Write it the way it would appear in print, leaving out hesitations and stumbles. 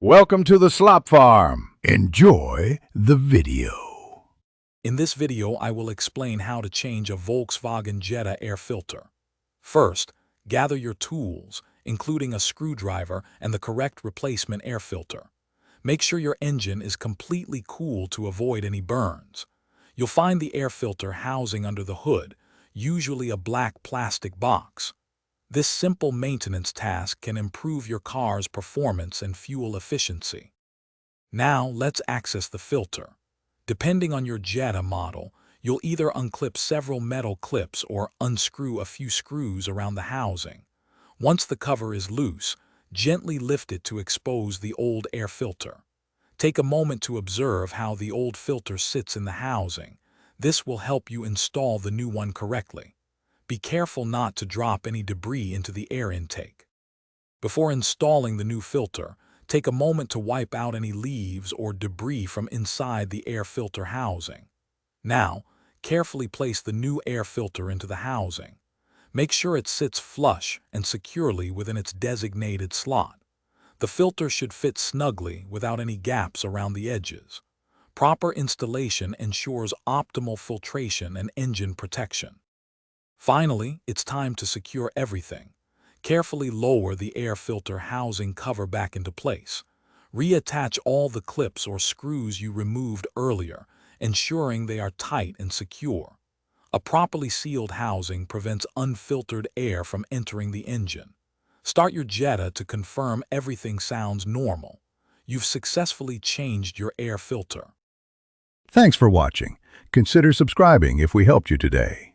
Welcome to the Slop Farm. Enjoy the video. In this video, I will explain how to change a Volkswagen Jetta air filter. First, gather your tools, including a screwdriver and the correct replacement air filter. Make sure your engine is completely cool to avoid any burns. You'll find the air filter housing under the hood, usually a black plastic box. This simple maintenance task can improve your car's performance and fuel efficiency. Now let's access the filter. Depending on your Jetta model, you'll either unclip several metal clips or unscrew a few screws around the housing. Once the cover is loose, gently lift it to expose the old air filter. Take a moment to observe how the old filter sits in the housing. This will help you install the new one correctly. Be careful not to drop any debris into the air intake. Before installing the new filter, take a moment to wipe out any leaves or debris from inside the air filter housing. Now, carefully place the new air filter into the housing. Make sure it sits flush and securely within its designated slot. The filter should fit snugly without any gaps around the edges. Proper installation ensures optimal filtration and engine protection. Finally, it's time to secure everything. Carefully lower the air filter housing cover back into place. Reattach all the clips or screws you removed earlier, ensuring they are tight and secure. A properly sealed housing prevents unfiltered air from entering the engine. Start your Jetta to confirm everything sounds normal. You've successfully changed your air filter. Thanks for watching. Consider subscribing if we helped you today.